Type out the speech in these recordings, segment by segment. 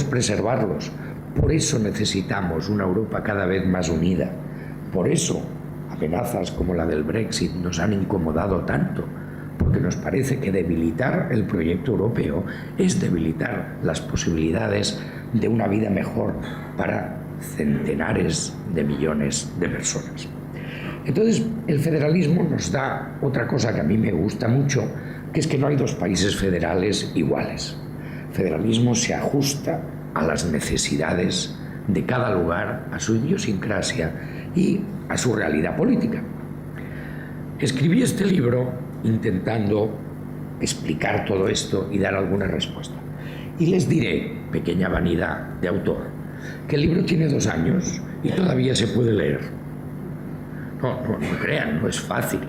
debemos preservarlos. Por eso necesitamos una Europa cada vez más unida. Por eso amenazas como la del Brexit nos han incomodado tanto, porque nos parece que debilitar el proyecto europeo es debilitar las posibilidades de una vida mejor para centenares de millones de personas. Entonces, el federalismo nos da otra cosa que a mí me gusta mucho, que es que no hay dos países federales iguales. El federalismo se ajusta a las necesidades de cada lugar, a su idiosincrasia y a su realidad política. Escribí este libro intentando explicar todo esto y dar alguna respuesta. Y les diré, pequeña vanidad de autor, que el libro tiene 2 años y todavía se puede leer. No crean, no es fácil.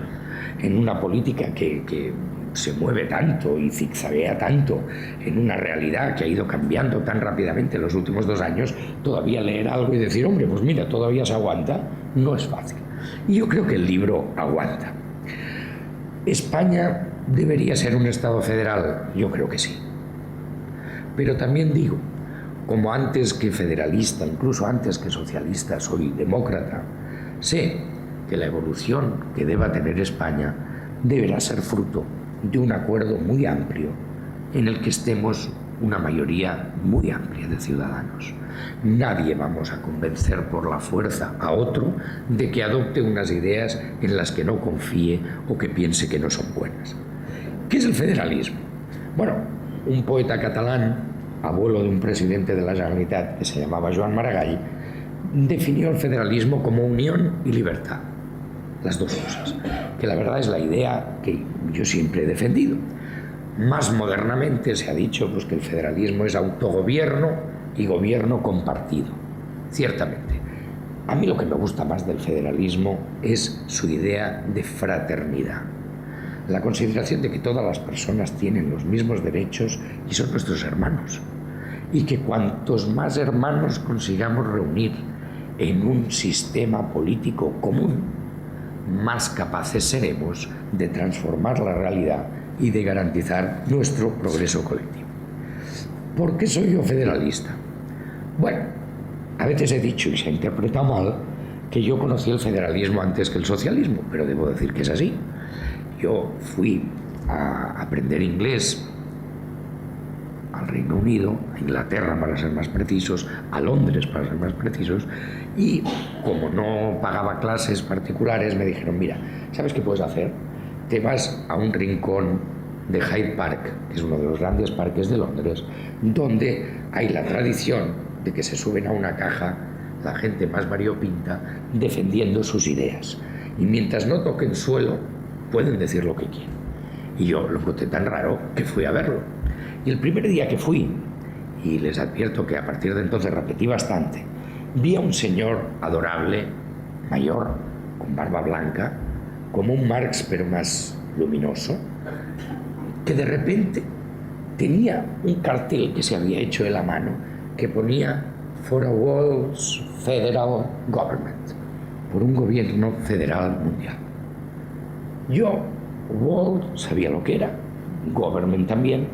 En una política que se mueve tanto y zigzaguea tanto, en una realidad que ha ido cambiando tan rápidamente en los últimos 2 años, todavía leer algo y decir, hombre, pues mira, todavía se aguanta, no es fácil. Y yo creo que el libro aguanta. ¿España debería ser un Estado federal? Yo creo que sí. Pero también digo, como antes que federalista, incluso antes que socialista, soy demócrata, sé que la evolución que deba tener España deberá ser fruto de un acuerdo muy amplio en el que estemos una mayoría muy amplia de ciudadanos. Nadie vamos a convencer por la fuerza a otro de que adopte unas ideas en las que no confíe o que piense que no son buenas. ¿Qué es el federalismo? Bueno, un poeta catalán, abuelo de un presidente de la Generalitat que se llamaba Joan Maragall, definió el federalismo como unión y libertad. Las dos cosas, que la verdad es la idea que yo siempre he defendido. Más modernamente se ha dicho pues, que el federalismo es autogobierno y gobierno compartido. Ciertamente. A mí lo que me gusta más del federalismo es su idea de fraternidad. La consideración de que todas las personas tienen los mismos derechos y son nuestros hermanos. Y que cuantos más hermanos consigamos reunir en un sistema político común, más capaces seremos de transformar la realidad y de garantizar nuestro progreso colectivo. ¿Por qué soy yo federalista? Bueno, a veces he dicho y se ha interpretado mal que yo conocí el federalismo antes que el socialismo, pero debo decir que es así. Yo fui a aprender inglés al Reino Unido, a Inglaterra para ser más precisos, a Londres para ser más precisos, y como no pagaba clases particulares me dijeron, mira, ¿sabes qué puedes hacer? Te vas a un rincón de Hyde Park, que es uno de los grandes parques de Londres, donde hay la tradición de que se suben a una caja la gente más variopinta defendiendo sus ideas. Y mientras no toquen suelo, pueden decir lo que quieren. Y yo lo noté tan raro que fui a verlo. Y el primer día que fui, y les advierto que a partir de entonces repetí bastante, vi a un señor adorable, mayor, con barba blanca, como un Marx pero más luminoso, que de repente tenía un cartel que se había hecho de la mano que ponía For a World Federal Government, por un gobierno federal mundial. Yo, World, sabía lo que era, Government también,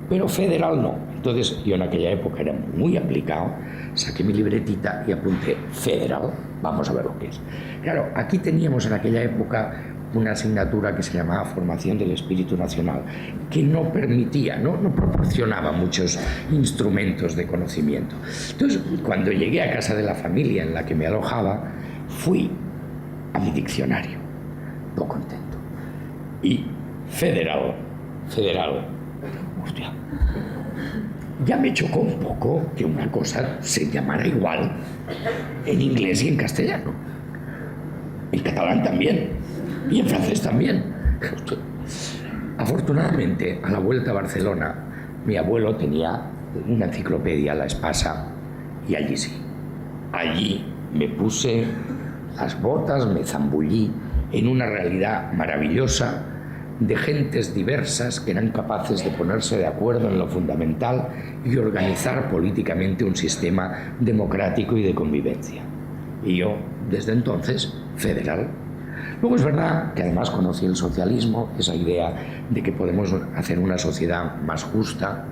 pero federal no. Entonces yo en aquella época era muy aplicado, saqué mi libretita y apunté federal, vamos a ver lo que es. Claro, aquí teníamos en aquella época una asignatura que se llamaba Formación del Espíritu Nacional, que no permitía, no proporcionaba muchos instrumentos de conocimiento. Entonces, cuando llegué a casa de la familia en la que me alojaba, fui a mi diccionario, muy contento. Y federal, hostia, ya me chocó un poco que una cosa se llamara igual en inglés y en castellano. En catalán también. Y en francés también. Afortunadamente, a la vuelta a Barcelona, mi abuelo tenía una enciclopedia, la Espasa, y allí sí. Allí me puse las botas, me zambullí en una realidad maravillosa de gentes diversas que eran capaces de ponerse de acuerdo en lo fundamental y organizar políticamente un sistema democrático y de convivencia. Y yo, desde entonces, federal. Luego es verdad que además conocí el socialismo, esa idea de que podemos hacer una sociedad más justa,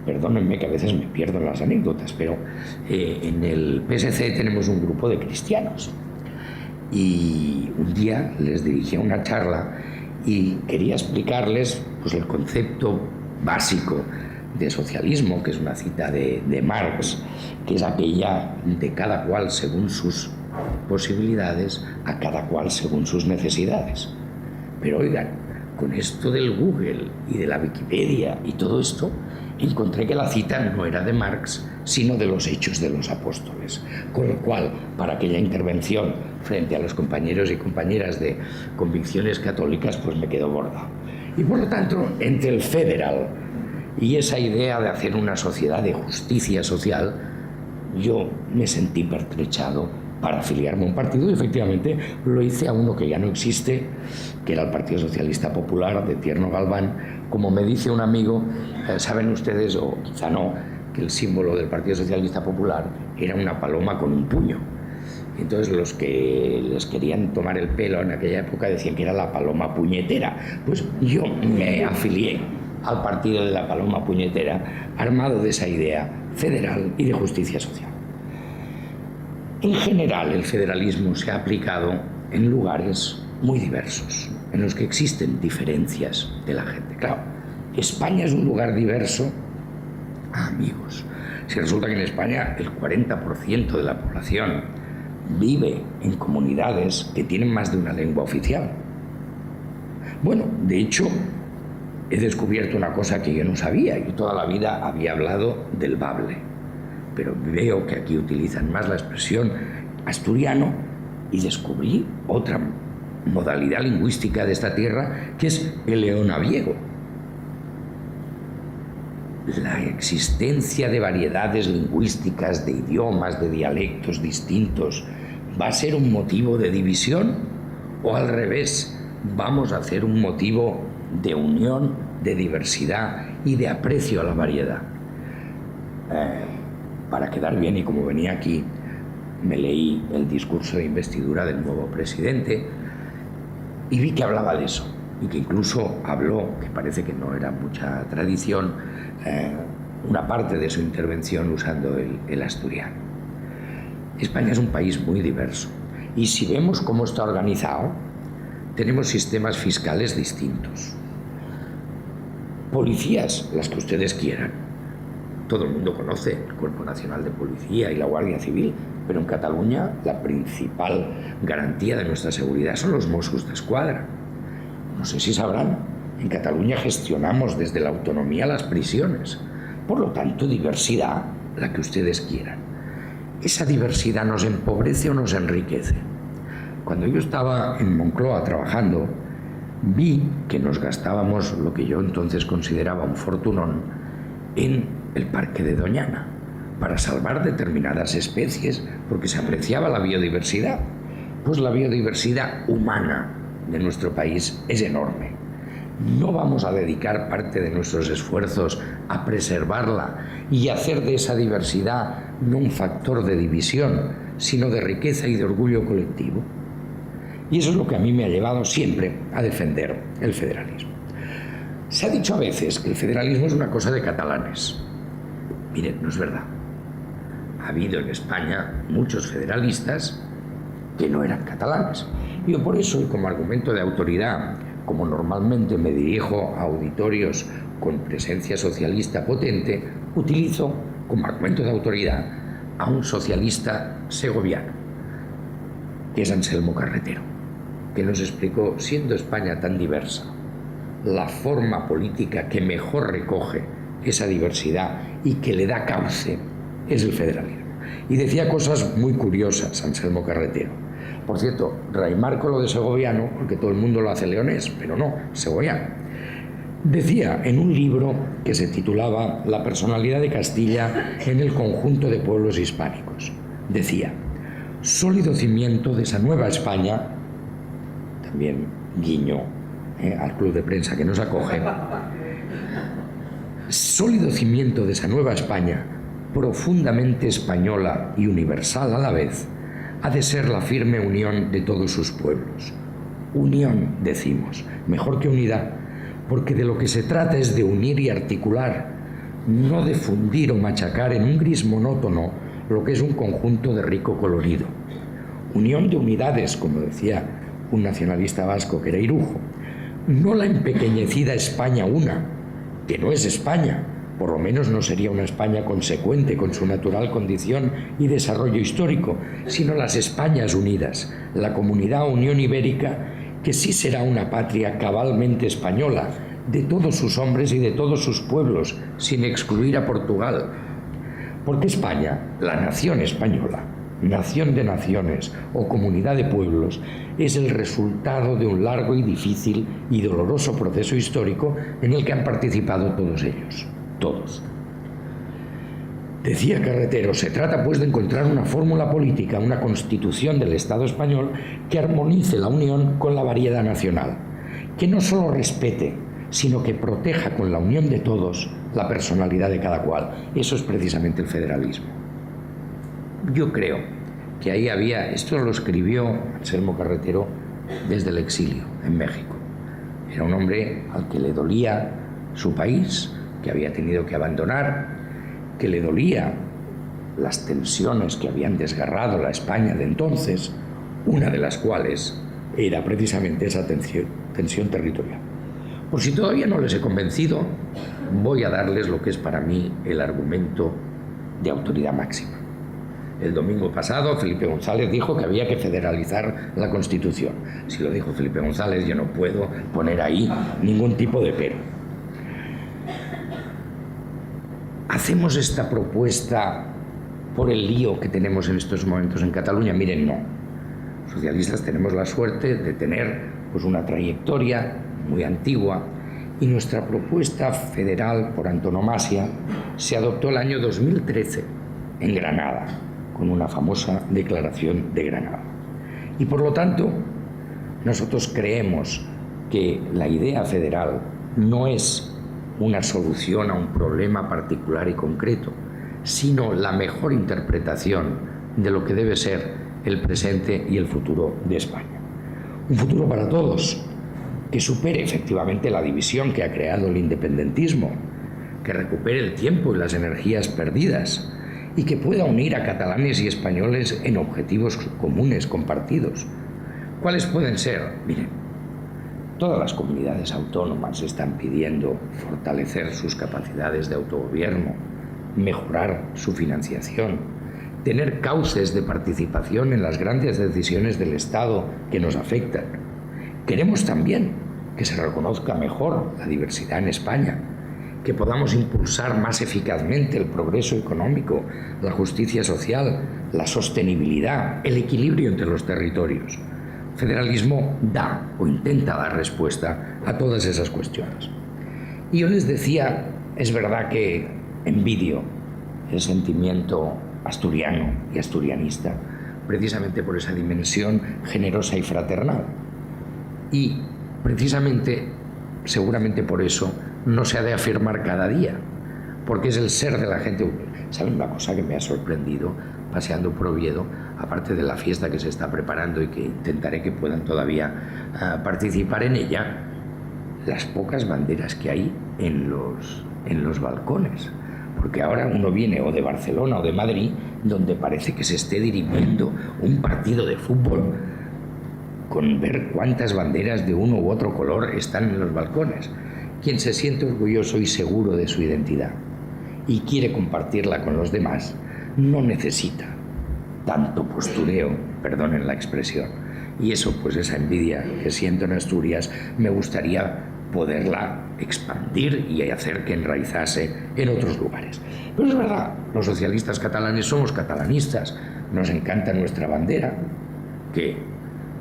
perdónenme que a veces me pierdo en las anécdotas, pero en el PSC tenemos un grupo de cristianos y un día les dirigí una charla y quería explicarles pues, el concepto básico de socialismo, que es una cita de Marx, que es aquella de cada cual según sus posibilidades, a cada cual según sus necesidades. Pero oigan, con esto del Google y de la Wikipedia y todo esto, encontré que la cita no era de Marx, sino de los Hechos de los Apóstoles. Con lo cual, para aquella intervención frente a los compañeros y compañeras de convicciones católicas, pues me quedó bordado. Y por lo tanto, entre el federal y esa idea de hacer una sociedad de justicia social, yo me sentí pertrechado para afiliarme a un partido y efectivamente lo hice a uno que ya no existe, que era el Partido Socialista Popular de Tierno Galván. Como me dice un amigo, saben ustedes, o quizá no, que el símbolo del Partido Socialista Popular era una paloma con un puño. Entonces los que les querían tomar el pelo en aquella época decían que era la paloma puñetera. Pues yo me afilié al partido de la paloma puñetera, armado de esa idea federal y de justicia social. En general, el federalismo se ha aplicado en lugares muy diversos, en los que existen diferencias de la gente. Claro, España es un lugar diverso, amigos. Si resulta que en España el 40% de la población vive en comunidades que tienen más de una lengua oficial. Bueno, de hecho, he descubierto una cosa que yo no sabía. Yo toda la vida había hablado del bable, pero veo que aquí utilizan más la expresión asturiano y descubrí otra modalidad lingüística de esta tierra, que es el leonaviego. La existencia de variedades lingüísticas, de idiomas, de dialectos distintos, ¿va a ser un motivo de división? ¿O al revés, vamos a hacer un motivo de unión, de diversidad y de aprecio a la variedad? Para quedar bien, y como venía aquí, me leí el discurso de investidura del nuevo presidente y vi que hablaba de eso, y que incluso habló, que parece que no era mucha tradición, una parte de su intervención usando el asturiano. España es un país muy diverso, y si vemos cómo está organizado, tenemos sistemas fiscales distintos. Policías, las que ustedes quieran. Todo el mundo conoce el Cuerpo Nacional de Policía y la Guardia Civil, pero en Cataluña la principal garantía de nuestra seguridad son los Mossos d'Esquadra. No sé si sabrán, en Cataluña gestionamos desde la autonomía las prisiones. Por lo tanto, diversidad, la que ustedes quieran. ¿Esa diversidad nos empobrece o nos enriquece? Cuando yo estaba en Moncloa trabajando, vi que nos gastábamos lo que yo entonces consideraba un fortunón en el Parque de Doñana para salvar determinadas especies, porque se apreciaba la biodiversidad. Pues la biodiversidad humana de nuestro país es enorme. No vamos a dedicar parte de nuestros esfuerzos a preservarla y hacer de esa diversidad no un factor de división, sino de riqueza y de orgullo colectivo. Y eso es lo que a mí me ha llevado siempre a defender el federalismo. Se ha dicho a veces que el federalismo es una cosa de catalanes. Miren, no es verdad. Ha habido en España muchos federalistas que no eran catalanes. Yo por eso, y como argumento de autoridad, como normalmente me dirijo a auditorios con presencia socialista potente, utilizo como argumento de autoridad a un socialista segoviano, que es Anselmo Carretero, que nos explicó, siendo España tan diversa, la forma política que mejor recoge esa diversidad y que le da cauce es el federalismo. Y decía cosas muy curiosas Anselmo Carretero. Por cierto, remarco lo de segoviano, porque todo el mundo lo hace leonés, pero no, segoviano. Decía en un libro que se titulaba La personalidad de Castilla en el conjunto de pueblos hispánicos. Decía, sólido cimiento de esa nueva España, también guiño al club de prensa que nos acoge, sólido cimiento de esa nueva España, profundamente española y universal a la vez, ha de ser la firme unión de todos sus pueblos. Unión, decimos, mejor que unidad, porque de lo que se trata es de unir y articular no de fundir o machacar en un gris monótono lo que es un conjunto de rico colorido. Unión de unidades, como decía un nacionalista vasco que era Irujo, no la empequeñecida España una, que no es España, por lo menos no sería una España consecuente con su natural condición y desarrollo histórico, sino las Españas unidas, la Comunidad Unión Ibérica, que sí será una patria cabalmente española, de todos sus hombres y de todos sus pueblos, sin excluir a Portugal. Porque España, la nación española, nación de naciones o comunidad de pueblos, es el resultado de un largo y difícil y doloroso proceso histórico en el que han participado todos ellos. Todos. Decía Carretero, se trata pues de encontrar una fórmula política, una constitución del Estado español que armonice la unión con la variedad nacional, que no solo respete, sino que proteja con la unión de todos la personalidad de cada cual. Eso es precisamente el federalismo. Yo creo que ahí había, esto lo escribió Anselmo Carretero desde el exilio en México. Era un hombre al que le dolía su país, que había tenido que abandonar, que le dolía las tensiones que habían desgarrado la España de entonces, una de las cuales era precisamente esa tensión territorial. Por si todavía no les he convencido, voy a darles lo que es para mí el argumento de autoridad máxima. El domingo pasado Felipe González dijo que había que federalizar la Constitución. Si lo dijo Felipe González, yo no puedo poner ahí ningún tipo de pero. ¿Hacemos esta propuesta por el lío que tenemos en estos momentos en Cataluña? Miren, no. Los socialistas tenemos la suerte de tener pues, una trayectoria muy antigua y nuestra propuesta federal por antonomasia se adoptó el año 2013 en Granada, con una famosa Declaración de Granada. Y por lo tanto, nosotros creemos que la idea federal no es una solución a un problema particular y concreto, sino la mejor interpretación de lo que debe ser el presente y el futuro de España. Un futuro para todos, que supere efectivamente la división que ha creado el independentismo, que recupere el tiempo y las energías perdidas y que pueda unir a catalanes y españoles en objetivos comunes, compartidos. ¿Cuáles pueden ser? Miren, todas las comunidades autónomas están pidiendo fortalecer sus capacidades de autogobierno, mejorar su financiación, tener cauces de participación en las grandes decisiones del Estado que nos afectan. Queremos también que se reconozca mejor la diversidad en España, que podamos impulsar más eficazmente el progreso económico, la justicia social, la sostenibilidad, el equilibrio entre los territorios. El federalismo da o intenta dar respuesta a todas esas cuestiones. Y yo les decía, es verdad que envidio el sentimiento asturiano y asturianista, precisamente por esa dimensión generosa y fraternal. Y precisamente, seguramente por eso, no se ha de afirmar cada día, porque es el ser de la gente. ¿Saben una cosa que me ha sorprendido paseando por Oviedo? Aparte de la fiesta que se está preparando y que intentaré que puedan todavía participar en ella, las pocas banderas que hay en los balcones. Porque ahora uno viene o de Barcelona o de Madrid, donde parece que se esté dirimiendo un partido de fútbol, con ver cuántas banderas de uno u otro color están en los balcones. Quien se siente orgulloso y seguro de su identidad y quiere compartirla con los demás, no necesita tanto postureo, perdonen la expresión. Y eso, pues esa envidia que siento en Asturias, me gustaría poderla expandir y hacer que enraizase en otros lugares. Pero es verdad, los socialistas catalanes somos catalanistas, nos encanta nuestra bandera, que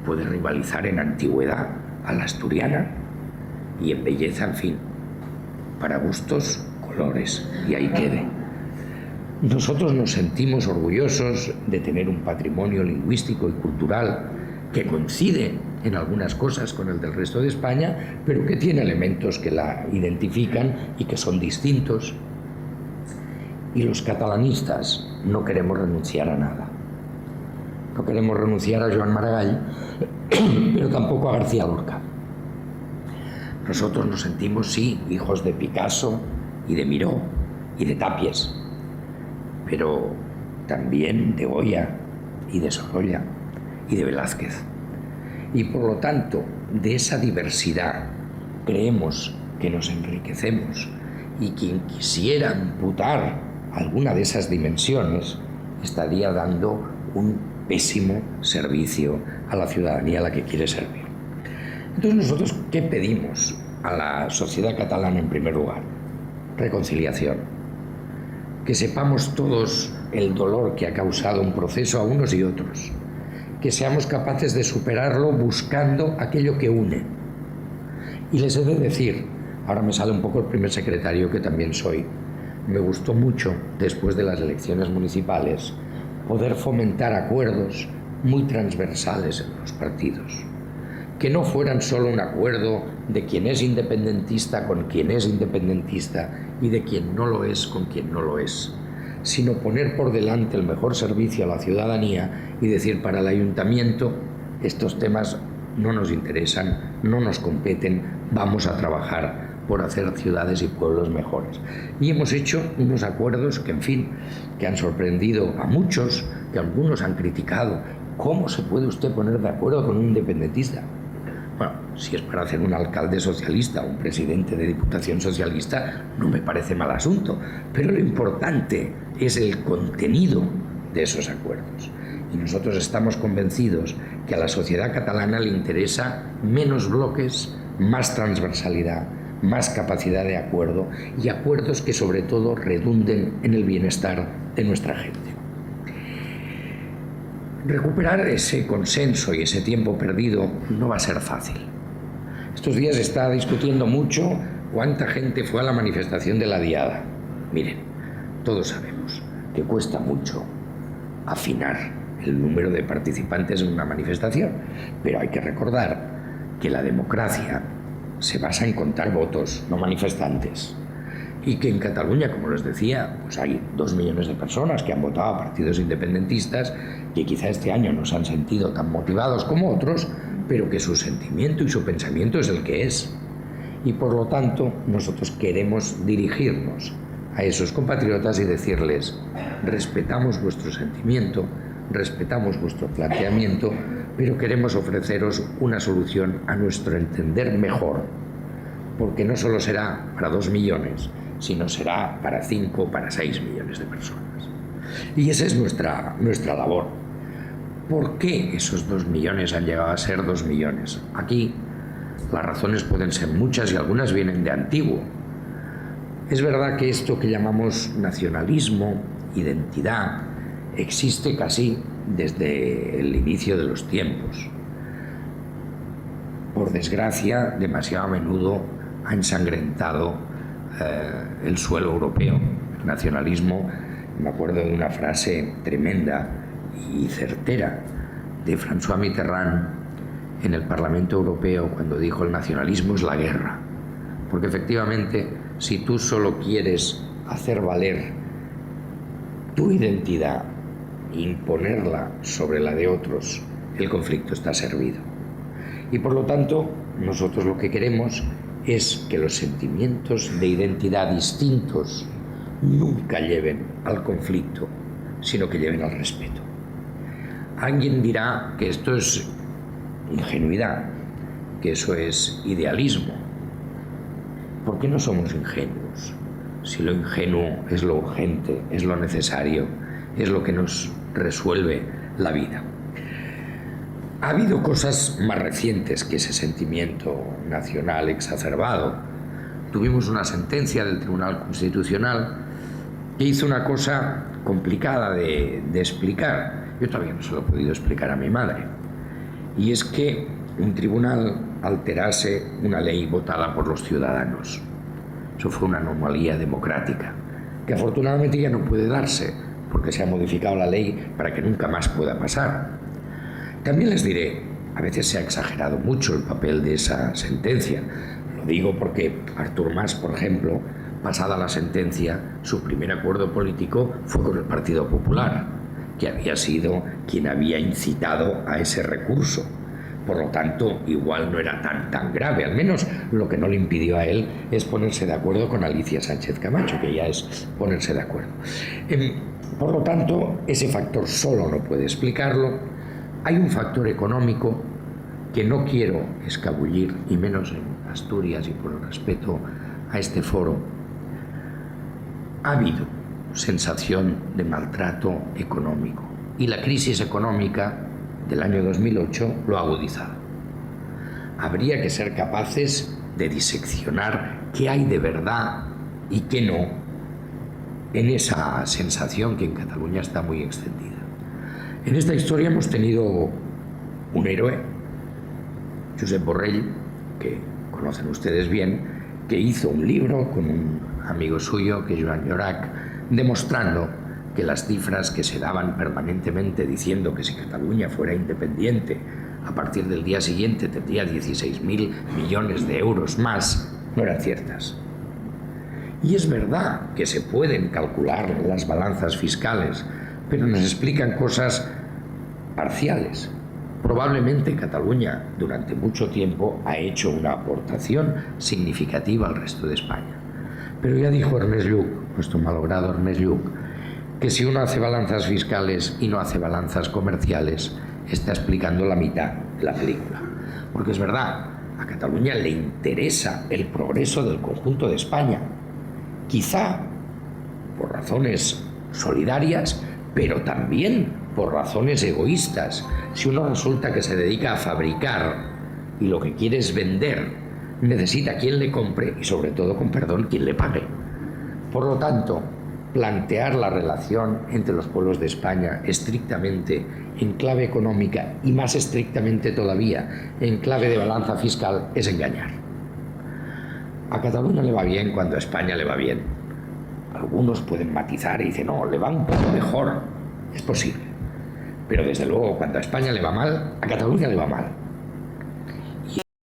puede rivalizar en antigüedad a la asturiana y en belleza, en fin, para gustos, colores, y ahí quede. Nosotros nos sentimos orgullosos de tener un patrimonio lingüístico y cultural que coincide en algunas cosas con el del resto de España, pero que tiene elementos que la identifican y que son distintos. Y los catalanistas no queremos renunciar a nada. No queremos renunciar a Joan Maragall, pero tampoco a García Lorca. Nosotros nos sentimos, sí, hijos de Picasso y de Miró, y de Tapies, pero también de Goya y de Sorolla y de Velázquez. Y por lo tanto, de esa diversidad creemos que nos enriquecemos, y quien quisiera amputar alguna de esas dimensiones estaría dando un pésimo servicio a la ciudadanía a la que quiere servir. Entonces, nosotros, ¿qué pedimos a la sociedad catalana en primer lugar? Reconciliación. Que sepamos todos el dolor que ha causado un proceso a unos y otros. Que seamos capaces de superarlo buscando aquello que une. Y les he de decir, ahora me sale un poco el primer secretario que también soy, me gustó mucho, después de las elecciones municipales, poder fomentar acuerdos muy transversales en los partidos. Que no fueran solo un acuerdo de quien es independentista con quien es independentista y de quien no lo es con quien no lo es, sino poner por delante el mejor servicio a la ciudadanía y decir, para el ayuntamiento estos temas no nos interesan, no nos competen, vamos a trabajar por hacer ciudades y pueblos mejores. Y hemos hecho unos acuerdos que, en fin, que han sorprendido a muchos, que algunos han criticado. ¿Cómo se puede usted poner de acuerdo con un independentista? Bueno, si es para hacer un alcalde socialista o un presidente de diputación socialista, no me parece mal asunto, pero lo importante es el contenido de esos acuerdos. Y nosotros estamos convencidos que a la sociedad catalana le interesa menos bloques, más transversalidad, más capacidad de acuerdo y acuerdos que sobre todo redunden en el bienestar de nuestra gente. Recuperar ese consenso y ese tiempo perdido no va a ser fácil. Estos días se está discutiendo mucho cuánta gente fue a la manifestación de la Diada. Miren, todos sabemos que cuesta mucho afinar el número de participantes en una manifestación, pero hay que recordar que la democracia se basa en contar votos, no manifestantes. Y que en Cataluña, como les decía, pues hay 2 millones de personas que han votado a partidos independentistas que quizá este año no se han sentido tan motivados como otros, pero que su sentimiento y su pensamiento es el que es. Y por lo tanto, nosotros queremos dirigirnos a esos compatriotas y decirles, respetamos vuestro sentimiento, respetamos vuestro planteamiento, pero queremos ofreceros una solución a nuestro entender mejor, porque no solo será para 2 millones, sino será para 5 o para 6 millones de personas. Y esa es nuestra labor. ¿Por qué esos 2 millones han llegado a ser 2 millones? Aquí las razones pueden ser muchas y algunas vienen de antiguo. Es verdad que esto que llamamos nacionalismo, identidad, existe casi desde el inicio de los tiempos. Por desgracia, demasiado a menudo ha ensangrentado el suelo europeo. El nacionalismo, me acuerdo de una frase tremenda y certera de François Mitterrand en el Parlamento Europeo cuando dijo: el nacionalismo es la guerra. Porque efectivamente, si tú solo quieres hacer valer tu identidad e imponerla sobre la de otros, el conflicto está servido. Y por lo tanto, nosotros lo que queremos es que los sentimientos de identidad distintos nunca lleven al conflicto, sino que lleven al respeto. Alguien dirá que esto es ingenuidad, que eso es idealismo. ¿Por qué no somos ingenuos? Si lo ingenuo es lo urgente, es lo necesario, es lo que nos resuelve la vida. Ha habido cosas más recientes que ese sentimiento nacional exacerbado. Tuvimos una sentencia del Tribunal Constitucional que hizo una cosa complicada de explicar. Yo todavía no se lo he podido explicar a mi madre. Y es que un tribunal alterase una ley votada por los ciudadanos. Eso fue una anomalía democrática, que afortunadamente ya no puede darse, porque se ha modificado la ley para que nunca más pueda pasar. También les diré, a veces se ha exagerado mucho el papel de esa sentencia. Lo digo porque Artur Mas, por ejemplo, pasada la sentencia, su primer acuerdo político fue con el Partido Popular, que había sido quien había incitado a ese recurso. Por lo tanto, igual no era tan grave. Al menos lo que no le impidió a él es ponerse de acuerdo con Alicia Sánchez Camacho, que ya es ponerse de acuerdo. Por lo tanto, ese factor solo no puede explicarlo. Hay un factor económico que no quiero escabullir, y menos en Asturias y por el respeto a este foro. Ha habido sensación de maltrato económico y la crisis económica del año 2008 lo ha agudizado. Habría que ser capaces de diseccionar qué hay de verdad y qué no en esa sensación que en Cataluña está muy extendida. En esta historia hemos tenido un héroe, Josep Borrell, que conocen ustedes bien, que hizo un libro con un amigo suyo, que es Joan Llorach, demostrando que las cifras que se daban permanentemente diciendo que si Cataluña fuera independiente, a partir del día siguiente tendría 16.000 millones de euros más, no eran ciertas. Y es verdad que se pueden calcular las balanzas fiscales, pero nos explican cosas parciales. Probablemente Cataluña durante mucho tiempo ha hecho una aportación significativa al resto de España. Pero ya dijo Ernest Lluch, nuestro malogrado Ernest Lluch, que si uno hace balanzas fiscales y no hace balanzas comerciales, está explicando la mitad de la película. Porque es verdad, a Cataluña le interesa el progreso del conjunto de España, quizá por razones solidarias, pero también por razones egoístas. Si uno resulta que se dedica a fabricar y lo que quiere es vender, necesita quien le compre y sobre todo, con perdón, quien le pague. Por lo tanto, plantear la relación entre los pueblos de España estrictamente en clave económica y más estrictamente todavía en clave de balanza fiscal es engañar. A Cataluña le va bien cuando a España le va bien. Algunos pueden matizar y dicen, no, le va un poco mejor. Es posible. Pero desde luego, cuando a España le va mal, a Cataluña le va mal.